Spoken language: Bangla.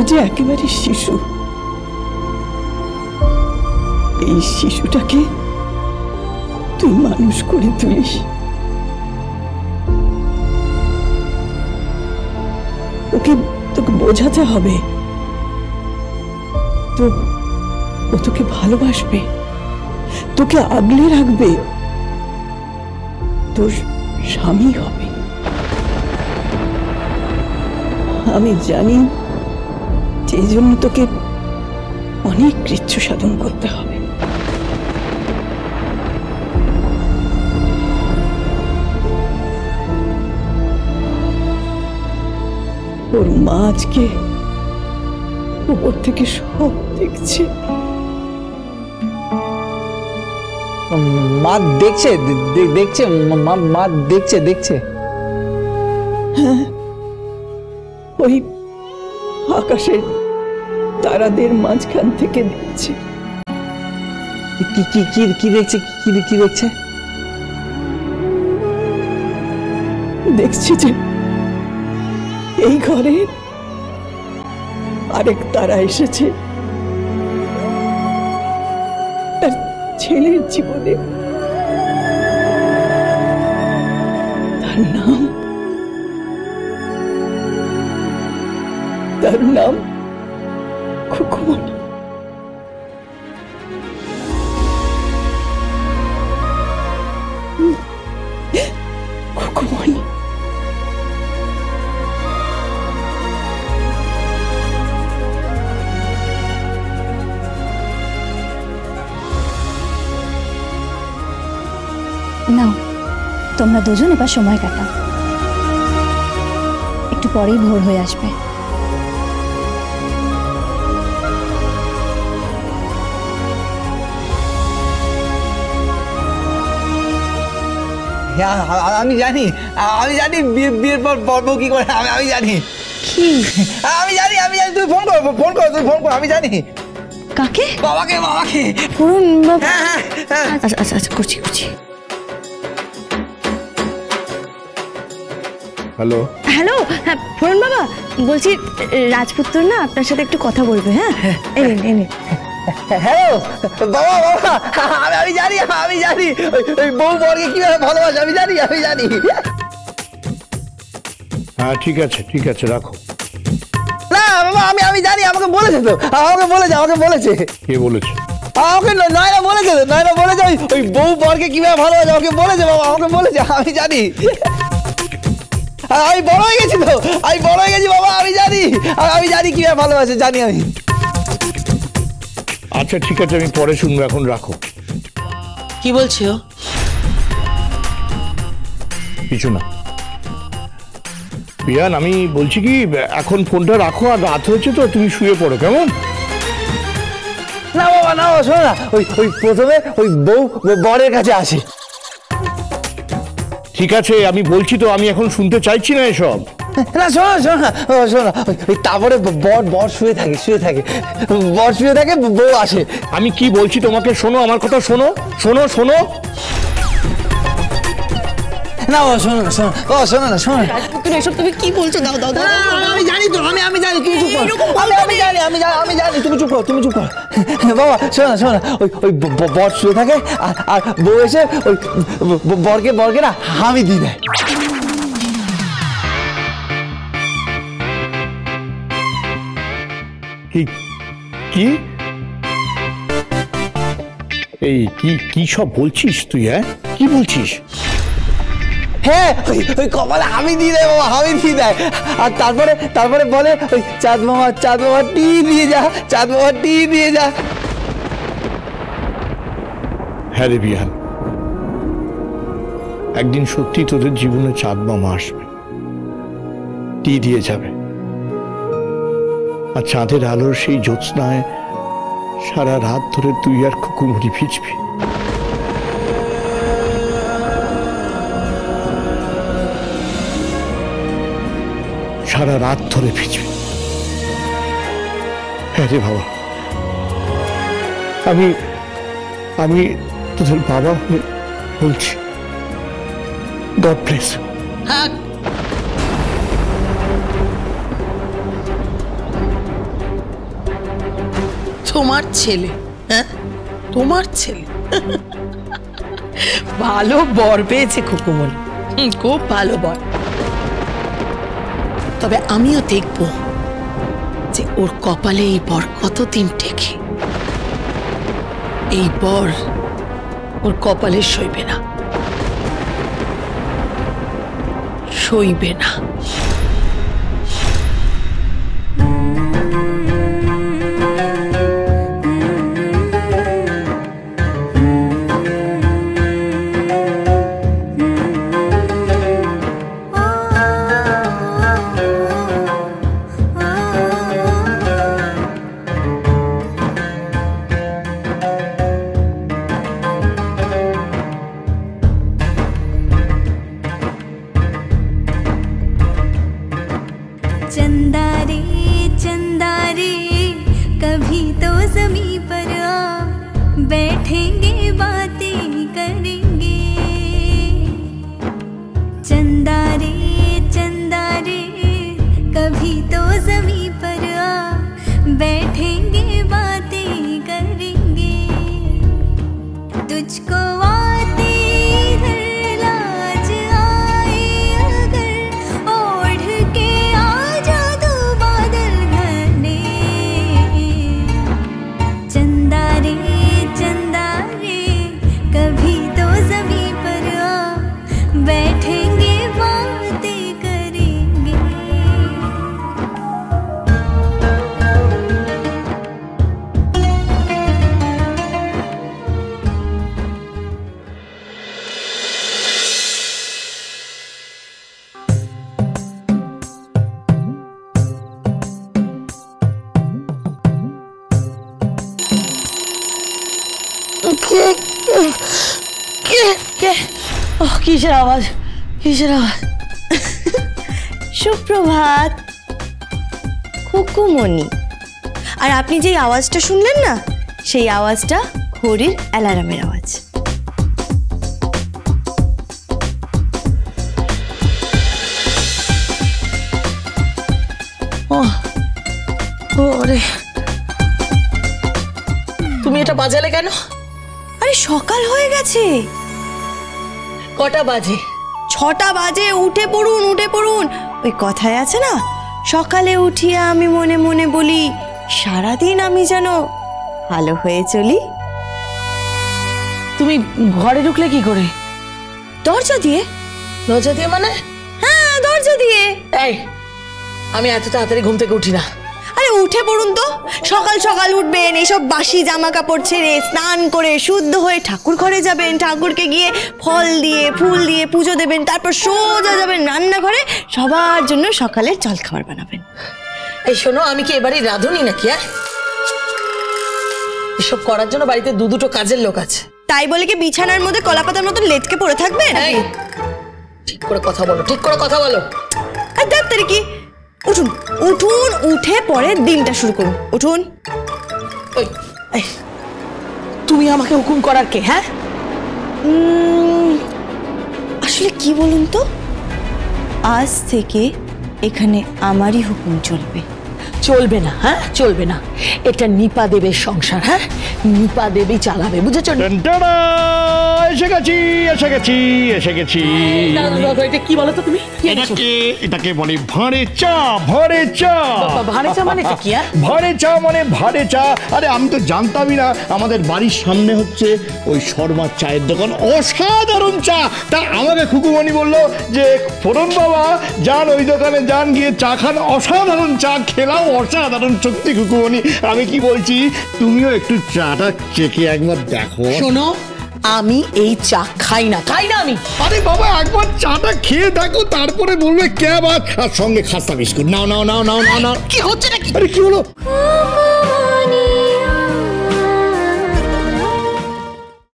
যে একেবারে শিশু, এই শিশুটাকে তুই মানুষ করে তুলিস। তোকে বোঝাতে হবে তো ও তোকে ভালোবাসবে, তোকে আগলে রাখবে, তোর স্বামী হবে। আমি জানি সেই জন্য তোকে অনেক কৃচ্ছ সাধন করতে হবে। ওর মা আজকে উপর থেকে সব দেখছে। মা দেখছে দেখছে মা দেখছে দেখছে। হ্যাঁ, ওই আকাশের তারাদের মাঝখান থেকে দেখছে। কি কি কি কি দেখছে? কি দেখছে? দেখছি যে এই ঘরে আরেক তারা এসেছে তার ছেলের জীবনে। তার নাম খুকুমণি। খুকুমণি নাও, তোমরা দুজন এবার সময় কাটাও, একটু পরেই ভোর হয়ে আসবে। আমি জানি বিয়ের পর পর্ব কি করে আমি জানি। কি? আমি জানি তুই ফোন কর আমি জানি। কাকে? বাবাকে। পূরণ বাবা? হ্যাঁ। আচ্ছা করছি। হ্যালো হ্যাঁ পূরণ বাবা বলছি, রাজপুত্র না আপনার সাথে একটু কথা বলবে। হ্যাঁ এনে হ্যালো বাবা আমি জানি ওই বউ বরকে কিভাবে ভালোবাসে আমি জানি। হ্যাঁ ঠিক আছে রাখো। না বাবা আমি জানি, আমাকে বলেছে তো, আমাকে বলেছে। কে বলেছে? আমাকে নয়না বলেছে ওই বউ বরকে কিভাবে ভালোবাসে আমাকে বলেছে বাবা, আমি জানি। আমি বড় হয়ে গেছি বাবা, আমি জানি কিভাবে ভালোবাসে, জানি আমি। আচ্ছা ঠিক আছে, আমি পরে শুনবো, এখন রাখো। কি বলছো? কিছু না বিয়ান, আমি বলছি কি এখন ফোনটা রাখো, আর রাত হয়েছে তো তুমি শুয়ে পড়ো, কেমন? না বাবা না, শোনো না, ওই প্রথমে ওই বউ বরের কাছে আসে। ঠিক আছে আমি বলছি তো, আমি এখন শুনতে চাইছি না এসব। না শোনো ওই তারপরে বর শুয়ে থাকে বউ আসে। আমি কি বলছি তোমাকে, শোনো আমার কথা, শোনো। না শোনো না তুমি এসব তুমি কি বলছো? দাও আমি জানি তো, আমি জানি, তুমি চুপ করো। আমি জানি তুমি চুপ করো। বাবা শোনো ওই বর শুয়ে থাকে আর বউ এসে ওই বরকে না হামি দিয়ে দেয়। কি এই কি সব বলছিস তুই? হ্যাঁ কি বলছিস? হ্যাঁ ওই কপালে হামি দিয়ে দেয় বাবা, আর তারপরে বলে ওই চাঁদ মামা টি দিয়ে যা। হ্যাঁ রে বিহান, একদিন সত্যি তোদের জীবনে চাঁদ মামা আসবে, টি দিয়ে যাবে, আর চাঁদের আলোর সেই জ্যোৎস্নায় সারা রাত ধরে তুই আর খুকুমণি ভিজবি। সারা রাত ধরে ভিজবি। হ্যাঁ রে বাবা, আমি তোদের বাবা বলছি, গড ব্লেস। তোমার ছেলে, হ্যাঁ তোমার ছেলে ভালো বর পেয়েছে খুকুমনি, খুব ভালো বর। তবে আমিও দেখব যে ওর কপালে এই বর কতদিন টেকে। এই বর ওর কপালে সইবে না, সইবে না। चंदा रे कभी तो ज़मीं पर आ, बैठेंगे बातें करेंगे। चंदा रे कभी तो ज़मीं पर आ, बैठेंगे बातें करेंगे। तुझको आते কিসের আওয়াজ, কিসের আওয়াজ? সুপ্রভাত খুকুমনি। আর আপনি যে আওয়াজটা শুনলেন না, সেই আওয়াজটা ঘড়ির অ্যালার্মের আওয়াজ। ওরে, তুমি এটা বাজালে কেন? আরে সকাল হয়ে গেছে। কটা বাজে? 6টা বাজে। উঠে পড়ুন, উঠে পড়ুন। ওই কথায় আছে না, সকালে উঠিয়ে আমি মনে মনে বলি সারাদিন আমি যেন ভালো হয়ে চলি। তুমি ঘরে ঢুকলে কি করে? দরজা দিয়ে। দরজা দিয়ে মানে? হ্যাঁ, দরজা দিয়ে। এই, আমি এত তাড়াতাড়ি ঘুম থেকে উঠি না। আরে উঠে পড়ুন তো। সকাল সকাল উঠবেন, এসব বাসি জামা কাপড় ছেড়ে স্নান করে শুদ্ধ হয়ে ঠাকুর ঘরে যাবেন, ঠাকুরকে গিয়ে ফল দিয়ে ফুল দিয়ে পুজো দেবেন, তারপর সোজা যাবেন রান্নাঘরে, সবার জন্য সকালের জলখাবার বানাবেন। এই শোনো, আমি কি এবারই রাঁধুনি নাকি? এসব করার জন্য বাড়িতে দুটো কাজের লোক আছে। তাই বলে কি বিছানার মধ্যে কলাপাতার মতো লেটকে পড়ে থাকবেন? ঠিক করে কথা বলো, ঠিক করে কথা বলো। আর ডাক্তার কি? উঠুন, উঠুন, উঠে পরে দিনটা শুরু করুন। উঠুন। তুমি আমাকে হুকুম করার কে? হ্যাঁ, আসলে কি বলুন তো, আজ থেকে এখানে আমারই হুকুম চলবে। চলবে না? হ্যাঁ, চলবে না। এটা নিপা দেবের সংসার। হ্যাঁ, নিপা দেবী চালাবে, বুঝেছো? এসে গেছি, এসে গেছি, এসে গেছি। এটা কি বলো তো তুমি? এটাকে বলে ভাঁড়ে চা, ভাঁড়ে চা। ভাঁড়ে চা মানে কি? ভাঁড়ে চা মানে ভাঁড়ে চা। আরে আমি তো জানতামই না আমাদের বাড়ির সামনে হচ্ছে ওই শর্মার চায়ের দোকান, অসাধারণ চা। তা আমাকে খুকুমনি বললো যে ফোরন বাবা যান ওই দোকানে যান, গিয়ে চা খান, অসাধারণ চা। খেলাম অসাধারণ, সত্যি খুকুমনি। আমি কি বলছি, তুমিও একটু চাটা চেখে একবার দেখো। শোনো, আমি এই চা খাই না, খাই না আমি। আরে বাবা, একবার চাটা খেয়ে দেখো, তারপরে বলবে কে বাত। আর সঙ্গে খাস্তা বিস্কুট। নাও নাও নাও নাও নাও নাও। কি হচ্ছে নাকি? আরে কি হলো?